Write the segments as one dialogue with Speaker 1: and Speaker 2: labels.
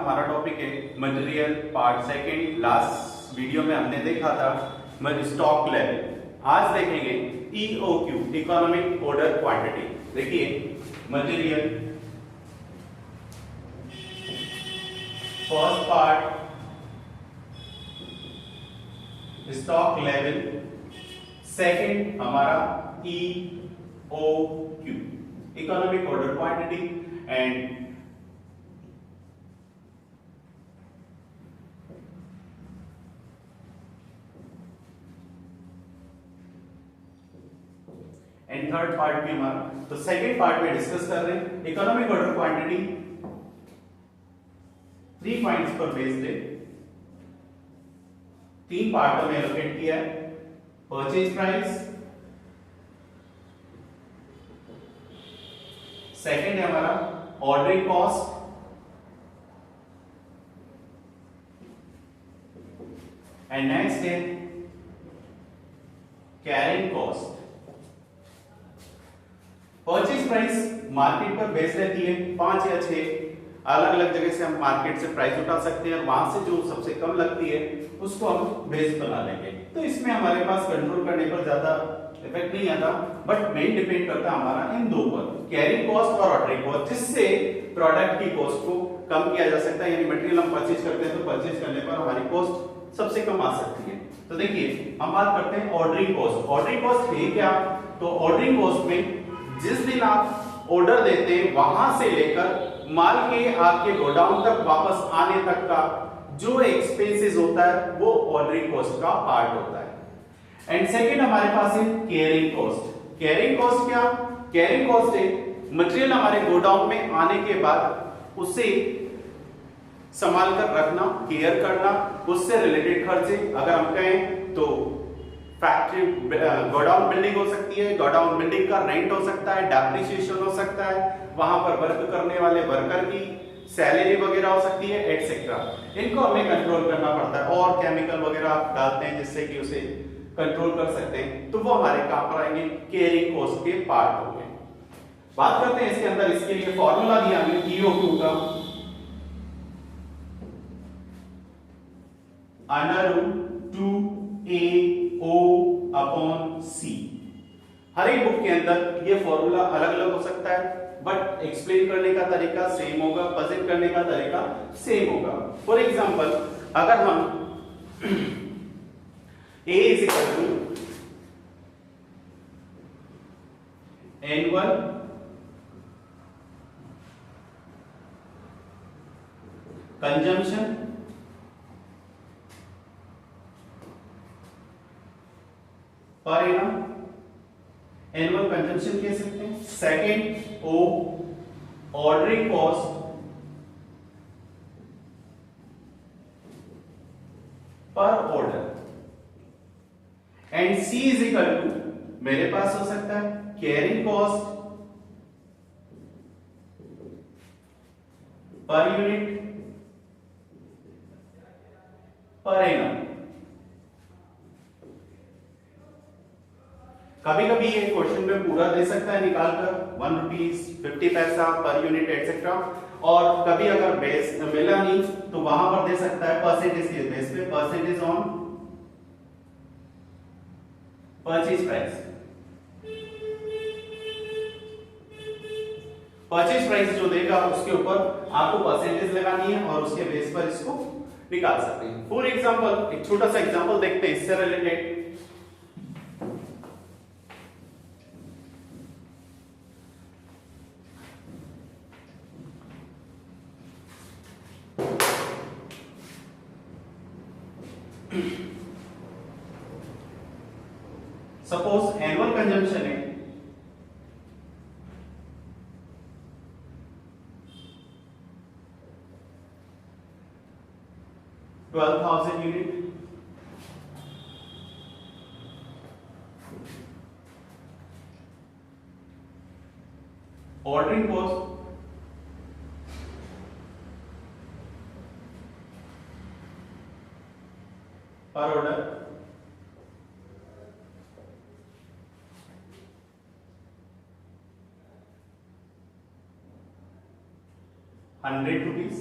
Speaker 1: हमारा टॉपिक है material part second. Last video में हमने देखा था स्टॉक लेवल। आज देखेंगे ईओक्यू, इकोनॉमिक ऑर्डर क्वांटिटी। देखिए material first part stock level, second हमारा EOQ, economic order quantity and third part भी हमारा। तो सेकंड पार्ट में डिस्कस कर रहे हैं इकोनॉमिक ऑर्डर क्वांटिटी। 3 पॉइंट्स पर बेस्ड है, 3 पार्टों में एलोकेट किया है। परचेज प्राइस, सेकंड है हमारा ऑर्डरिंग कॉस्ट, एंड नेक्स्ट है carrying cost. Purchase price market पर बेस रहती है, 5 या 6 अलग अलग जगह से हम मार्केट से प्राइस उठा सकते हैं और वहां से जो सबसे कम लगती है उसको हम बेस बना लेंगे। तो इसमें हमारे पास कंट्रोल करने पर ज्यादा इफेक्ट नहीं आता, बट मेन डिपेंड करता है हमारा इन दो पर, कैरिंग कॉस्ट और ऑर्डरिंग कॉस्ट, जिससे प्रोडक्ट की कॉस्ट को कम किया जा सकता है। यानी मटेरियल हम परचेज करते हैं तो परचेज करने पर हमारी कॉस्ट सबसे कम आ सकती है। तो देखिए हम बात करते हैं ऑर्डरिंग कॉस्ट। ऑर्डरिंग कॉस्ट है क्या? तो ऑर्डरिंग कॉस्ट में जिस दिन आप ऑर्डर देते हैं वहां से लेकर माल के आपके गोडाउन तक वापस आने तक का जो एक्सपेंसेस होता है वो ऑर्डरिंग कॉस्ट का पार्ट होता है। एंड सेकंड हमारे पास है कैरिंग कॉस्ट। कैरिंग कॉस्ट क्या? कैरिंग कॉस्ट है मटेरियल हमारे गोडाउन में आने के बाद उसे संभाल कर रखना, केयर करना, उससे रिलेटेड खर्चे। अगर हम कहें तो फैक्ट्री गोडाउन बिल्डिंग हो सकती है, गोडाउन बिल्डिंग का रेंट हो सकता है, डेप्रिसिएशन हो सकता है, वहां पर वर्क करने वाले वर्कर की सैलरी वगैरह हो सकती है, एटसेट्रा। इनको हमें कंट्रोल करना पड़ता है और केमिकल वगैरह आप डालते हैं जिससे कि उसे कंट्रोल कर सकते हैं, तो वो हमारे काम पर आएंगे, कैरिंग कॉस्ट के पार्ट होंगे। बात करते हैं इसके अंदर, इसके लिए फॉर्मूला दिया हमने ईओक्यू का, √2AO/C। हर एक बुक के अंदर ये फॉर्मूला अलग अलग हो सकता है, बट एक्सप्लेन करने का तरीका सेम होगा, प्रेजेंट करने का तरीका सेम होगा। फॉर एग्जांपल अगर हम A = annual consumption per annum, annual consumption कह सकते हैं। Second O ordering cost per order, and C = मेरे पास हो सकता है carrying cost per unit per annum. कभी कभी ये क्वेश्चन में पूरा दे सकता है निकालकर, 1 रुपीज 50 पैसा पर यूनिट एटसेट्रा, और कभी अगर बेस मिला नहीं तो वहां पर दे सकता है परसेंटेज के बेस पे, percentage on purchase price. Purchase price जो देगा उसके ऊपर आपको परसेंटेज लगानी है और उसके बेस पर इसको निकाल सकते हैं। फॉर एग्जांपल एक छोटा सा एग्जांपल देखते हैं इससे रिलेटेड। सपोज एनुअल कंजम्पशन है 12,000 unit, ordering cost per order 100 rupees,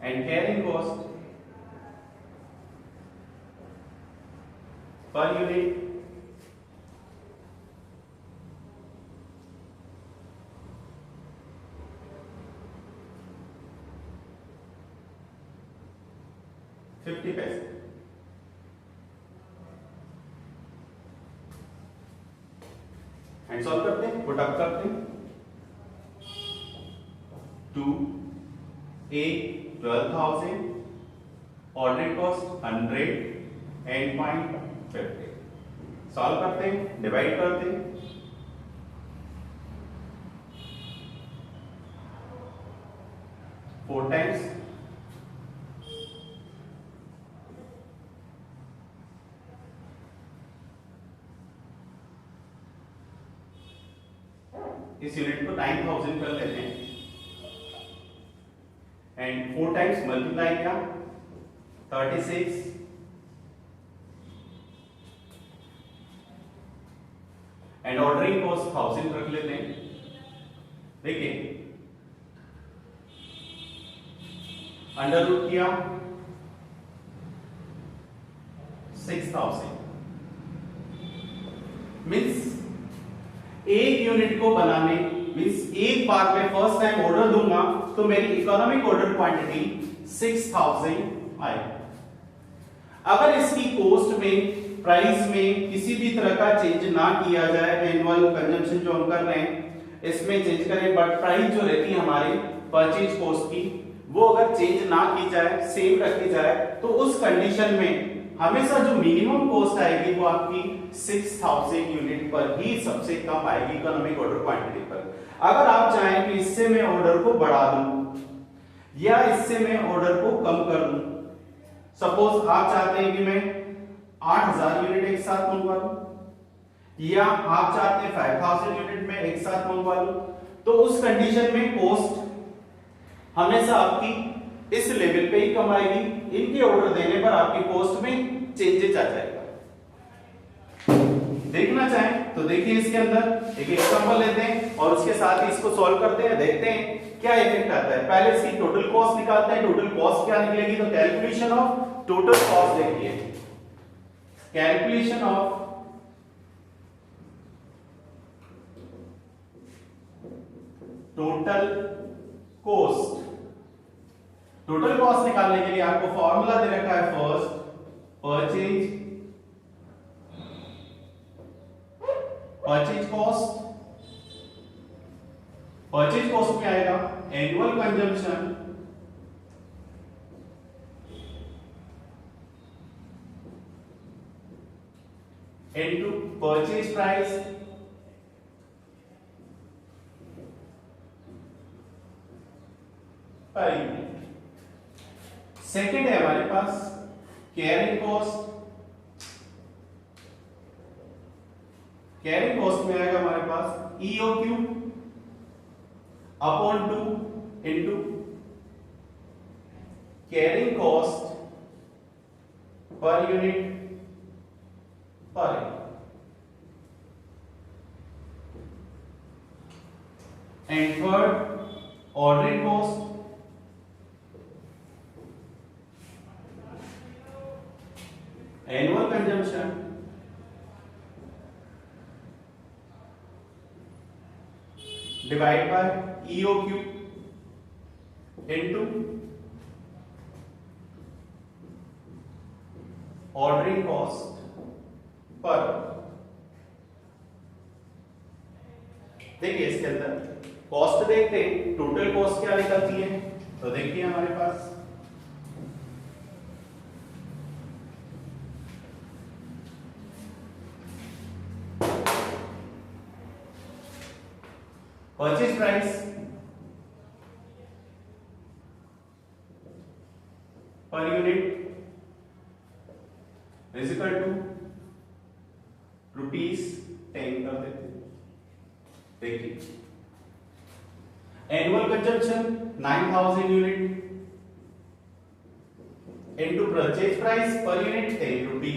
Speaker 1: and carrying cost per unit $50 and solve करते हैं, पुट अप करते हैं। 2 A 12,000 order cost 100 and point 50 solve करते हैं, डिवाइड करते हैं। 4 टाइम्स इस यूनिट को 9000 कर लेते हैं एंड 4 टाइम्स मल्टीप्लाई किया 36 एंड ऑर्डरिंग कॉस्ट 1000 रख लेते हैं। देखिए अंडर रूट किया 6000 मीन्स एक यूनिट को बनाने मीन्स एक बार में फर्स्ट टाइम ऑर्डर दूंगा तो मेरी इकोनॉमिक ऑर्डर क्वांटिटी 6000 आए। अगर इसकी कॉस्ट में प्राइस में किसी भी तरह का चेंज ना किया जाए, एनुअल कंजम्पशन जो हम कर रहे हैं इसमें चेंज करें, बट प्राइस जो रहती है हमारी परचेज कॉस्ट की वो अगर चेंज ना की जाए, सेम रखी जाए, तो उस कंडीशन में हमेशा जो मिनिमम कॉस्ट आएगी वो आपकी 6000 यूनिट पर ही सबसे कम आएगी इकोनॉमिक ऑर्डर क्वांटिटी पर। अगर आप चाहें कि इससे मैं ऑर्डर को बढ़ा दूं या इससे मैं ऑर्डर को कम कर दूं, सपोज आप चाहते हैं कि मैं 8000 यूनिट एक साथ मंगवा लूं या आप चाहते हैं 5000 यूनिट में एक साथ मंगवा लूं, तो उस कंडीशन में कॉस्ट हमेशा आपकी इस लेवल पे ही कम आएगी। इनके ऑर्डर देने पर आपकी कॉस्ट में चेंजेस आ जाएगा। देखना चाहें तो देखिए इसके अंदर एक एग्जांपल लेते हैं और उसके साथ ही इसको सॉल्व करते हैं, देखते हैं क्या इफेक्ट आता है। पहले इसकी टोटल कॉस्ट निकालते हैं। टोटल कॉस्ट क्या निकलेगी, तो कैलकुलेशन ऑफ टोटल कॉस्ट देखिए, calculation of total cost. Total cost निकालने के लिए आपको फॉर्मूला दे रखा है first purchase cost. Purchase cost में आएगा annual consumption into purchase price per unit. Second है हमारे पास कैरिंग कॉस्ट। कैरिंग कॉस्ट में आएगा हमारे पास EOQ upon 2 into carrying cost per unit पर। And third ordering cost annual consumption divide by EOQ into ordering cost per. देखिए इसके अंदर कॉस्ट देखते हैं, टोटल कॉस्ट क्या निकलती है, तो देखिए हमारे पास purchase price per unit is equal to ₹10 कर देते हैं। देखिए annual consumption 9000 unit into purchase price per unit ₹10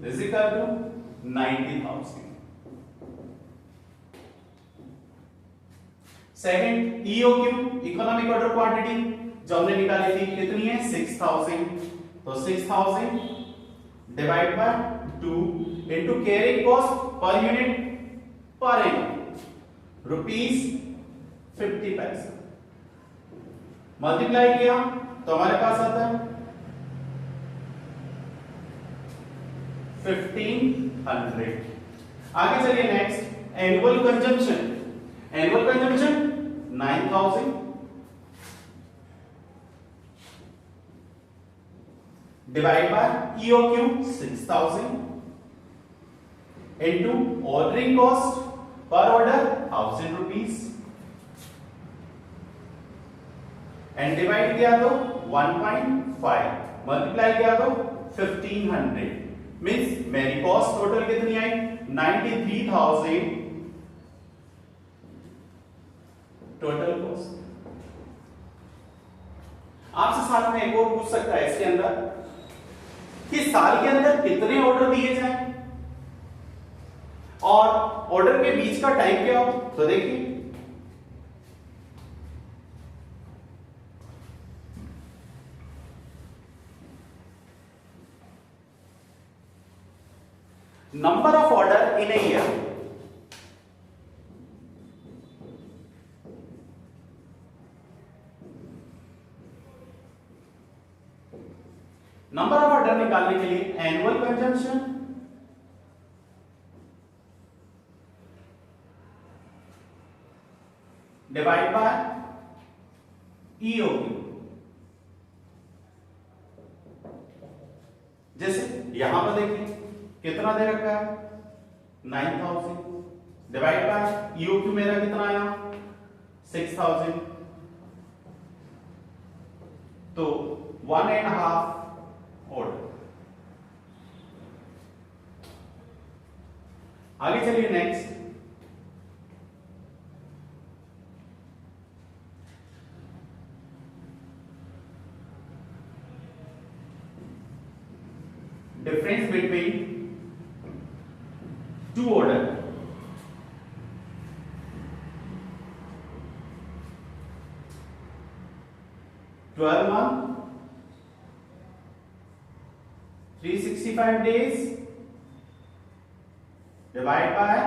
Speaker 1: is equal to 90,000। Second EOQ economic order quantity, जो हमने निकाली थी कितनी है 6000, तो 6000 divide by 2 into carrying cost per unit per annum ₹50 multiply किया तो हमारे पास आता है 1500। आगे चलिए next annual consumption 9000 divide by EOQ 6000 into ordering cost per order ₹1000 and divide किया तो 1.5 मल्टीप्लाई किया तो 1500 मींस मेरी कॉस्ट टोटल कितनी आई 93,000 टोटल कॉस्ट। आपसे साथ में एक और पूछ सकता है इसके अंदर कि साल के अंदर कितने ऑर्डर दिए जाएं और ऑर्डर के बीच का टाइम क्या हो, तो देखिए number of order in a year number of order निकालने के लिए annual consumption divide by EOQ। जैसे यहां पर देखिए कितना दे रखा है 9000 डिवाइड बाय EOQ मेरा कितना आया 6000, तो 1.5 ऑर्डर। आगे चलिए next difference between two order twelve month 365 days divide by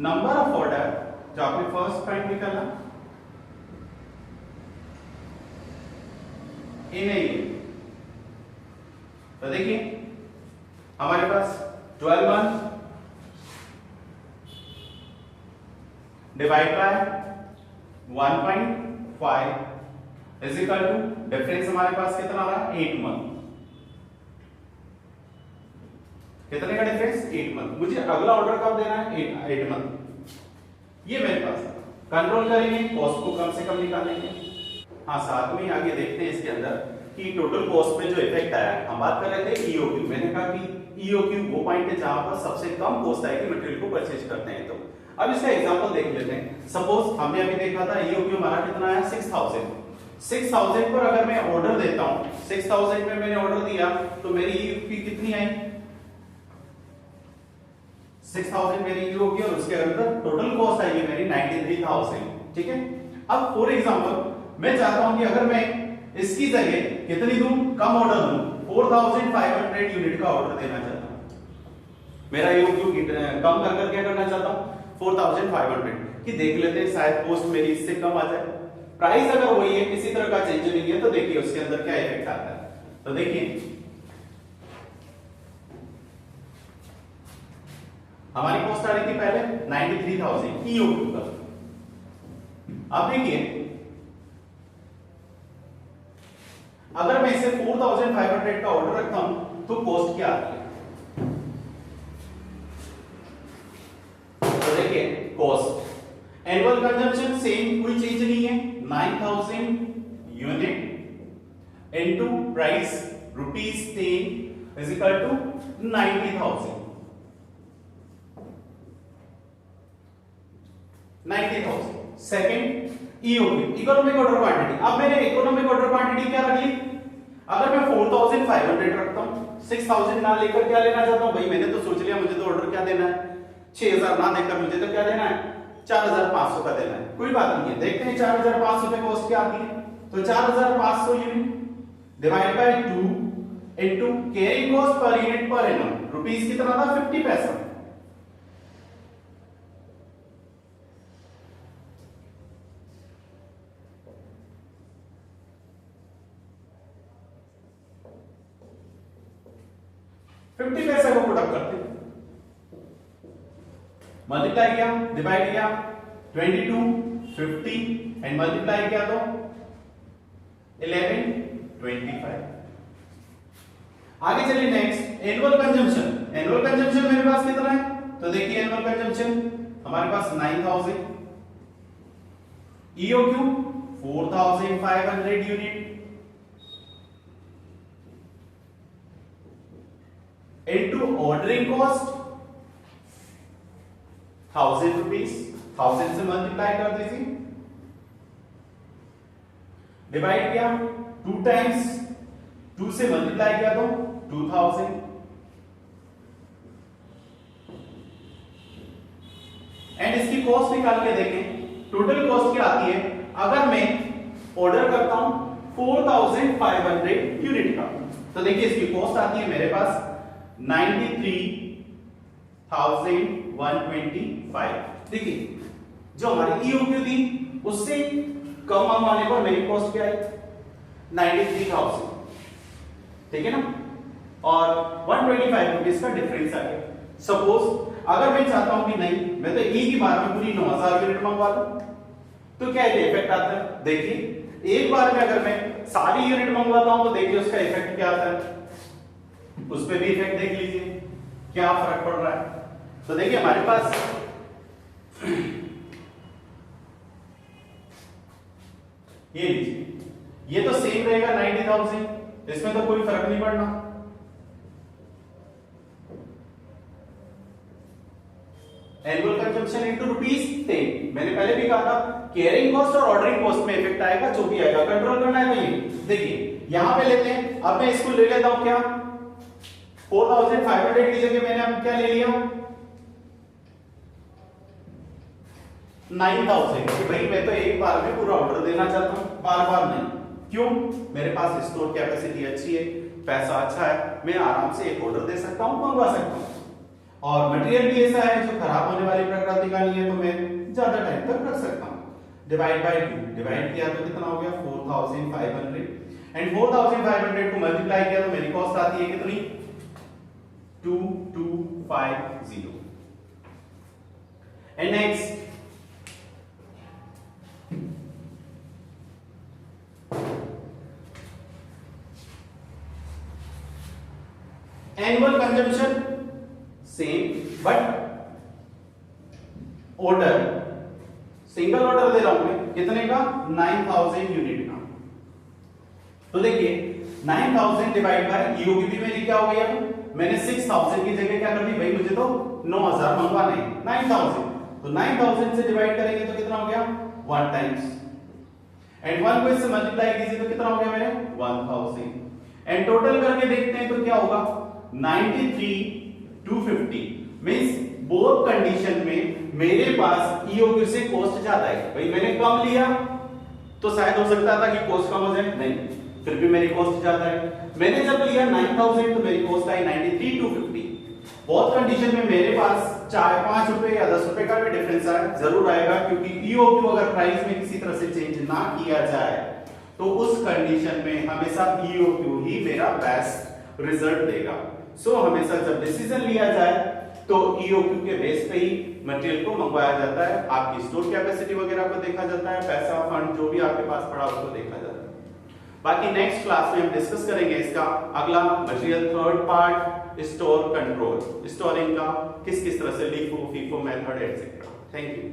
Speaker 1: number of order जो आपने फर्स्ट पॉइंट निकाला इन ए ईयर। तो देखिए हमारे पास 12 month divide by 1.5 is equal to difference हमारे पास कितना आ रहा है 8 मंथ। कितने का डिफरेंस 8 मंथ। मुझे अगला ऑर्डर कब देना है 8 मंथ। ये मेरे पास कंट्रोल करेंगे, कॉस्ट को कम से कम निकालेंगे। हाँ साथ में आगे देखते हैं इसके अंदर कि टोटल कॉस्ट पे जो इफेक्ट आया। हम बात कर रहे थे EOQ, मैंने कहा कि EOQ वो पॉइंट है जहां पर सबसे कम कॉस्ट आएगी मटेरियल को परचेज करते हैं। तो अब इसका एग्जांपल देख लेते हैं। सपोज हमने अभी देखा था EOQ हमारा कितना आया 6000 पर अगर मैं ऑर्डर देता हूं 6000 में मैंने ऑर्डर दिया तो मेरी EOQ कितनी आई 6000 मेरी EOQ और उसके अंदर टोटल कॉस्ट आई है मेरी 93,000। ठीक है। अब फॉर एग्जांपल मैं चाहता हूं कि अगर मैं इसकी जगह कितनी दूं कम ऑर्डर दूं 4500 यूनिट का ऑर्डर देना चाहता हूं। मेरा EOQ कम कर कर क्या करना चाहता हूं 4500 कि देख लेते हैं शायद कॉस्ट मेरी इससे कम आ जाए। प्राइस अगर वही है किसी तरह का चेंज नहीं है तो देखिए उसके अंदर क्या इफेक्ट आता है। तो देखिए हमारी कॉस्ट आ रही थी पहले 93,000 EOQ का। अब देखिए अगर मैं इसे 4500 का ऑर्डर रखता हूं तो कॉस्ट क्या आती है। तो देखिए कॉस्ट एनुअल कंजम्पशन सेम कोई चेंज नहीं है 9000 unit into price ₹10 is equal to 90,000 second EOQ economic order quantity. अब मैंने इकोनॉमिक ऑर्डर क्वांटिटी क्या रख ली। अगर मैं 4500 रखता हूं 6000 ना लेकर क्या लेना चाहता हूं भाई मैंने तो सोच लिया मुझे तो ऑर्डर क्या देना है 6000 ना देकर मुझे तो क्या देना है 4500 का देना है। कोई बात नहीं है देखते हैं 4500 पे कॉस्ट क्या आती है। तो 4500 unit divide by 2 into carrying cost per unit per annum rupees कितना था 50 पैसा। पैसा को पुट अप करते हैं, मल्टीप्लाई किया डिवाइड किया 22 50 एंड मल्टीप्लाई किया तो 11 25। आगे चलिए next annual consumption. Annual consumption मेरे पास कितना है, तो देखिए एनुअल कंजम्पशन हमारे पास 9000, EOQ 4500 unit into ordering cost 1000 rupees, 1000 से मल्टीप्लाई कर दीजिए, डिवाइड किया 2 टाइम्स 2 से मल्टीप्लाई किया तो 2000 एंड इसकी कॉस्ट निकाल के देखें। टोटल कॉस्ट क्या आती है अगर मैं ऑर्डर करता हूं 4500 यूनिट का, तो देखिए इसकी कॉस्ट आती है मेरे पास 93,125। देखिए जो हमारी ईओक्यू थी उससे कम आने पर मेरी कॉस्ट क्या आई 93,000, ठीक है ना, और 125 रुपीज का डिफरेंस आ गया। सपोज अगर मैं चाहता हूं कि नहीं मैं तो एक ही बार में पूरी 9000 यूनिट मंगवा लूं, तो क्या इफेक्ट आता है, देखिए एक बार में अगर मैं सारी यूनिट मंगवाता हूं तो देखिए उसका इफेक्ट क्या आता है, उस पे भी इफेक्ट देख लीजिए क्या फर्क पड़ रहा है। तो देखिए हमारे पास ये लीजिए ये तो सेम रहेगा 90,000, इसमें तो कोई फर्क नहीं पड़ना। एनुअल कंजम्पशन इनटू रुपीस 10, मैंने पहले भी कहा था कैरिंग कॉस्ट और ऑर्डरिंग कॉस्ट में इफेक्ट आएगा, जो भी आएगा कंट्रोल करना है। तो ये देखिए यहां पे लेते हैं, अब मैं इसको ले लेता हूं क्या 4500 की जगह मैंने अब क्या ले लिया 9000 कि भाई मैं तो एक बार में पूरा ऑर्डर देना चाहता हूं, बार बार नहीं। क्यों, मेरे पास स्टोर कैपेसिटी अच्छी है, पैसा अच्छा है, मैं आराम से एक ऑर्डर दे सकता हूं, मंगवा सकता हूं, और मटेरियल भी ऐसा है जो खराब होने वाली प्रकृति का नहीं है, तो मैं ज्यादा टाइम तक रख सकता हूं। डिवाइड बाय 2 डिवाइड किया तो कितना हो गया 4500 एंड 4500 को मल्टीप्लाई किया तो मेरी कॉस्ट आती है कितनी 2250 and next annual consumption same but order single order दे रहा हूं मैं कितने का 9000 यूनिट का। तो देखिए 9000 डिवाइड बाय ईओक्यू मेरी क्या हो गई, अब मैंने 6000 की जगह क्या कर दी भाई मुझे तो 9000 मंगवाने हैं 9000, तो 9000 से डिवाइड करेंगे तो कितना हो गया 1 टाइम्स एंड 1 को इससे मल्टीप्लाई कीजिए तो कितना हो गया मेरे 1000 एंड टोटल करके देखते हैं तो क्या होगा 93,250 मींस बोथ कंडीशन में मेरे पास ईओक्यू से कॉस्ट ज्यादा है। भाई मैंने कम लिया तो शायद हो सकता था कि कॉस्ट कम हो जाए, नहीं फिर भी मेरी कॉस्ट ज्यादा है। मैंने जब लिया 9000 तो मेरी कॉस्ट आई 93,250। बोथ कंडीशन में मेरे पास चाहे 5 रुपए या 10 रुपए का भी डिफरेंस आए जरूर आएगा, क्योंकि ईओक्यू अगर प्राइस में किसी तरह से चेंज ना किया जाए तो उस कंडीशन में हमेशा ईओक्यू ही मेरा बेस्ट रिजल्ट देगा। सो हमेशा जब डिसीजन लिया जाए तो ईओक्यू के बेस पे ही मटेरियल को मंगवाया जाता है, आपकी स्टोर कैपेसिटी वगैरह को देखा जाता है, पैसा फंड जो भी आपके पास पड़ा उसको देखा जाता है। बाकी नेक्स्ट क्लास में हम डिस्कस करेंगे इसका अगला material third part store control, storing का किस किस तरह से LIFO FIFO method etcetera. Thank you.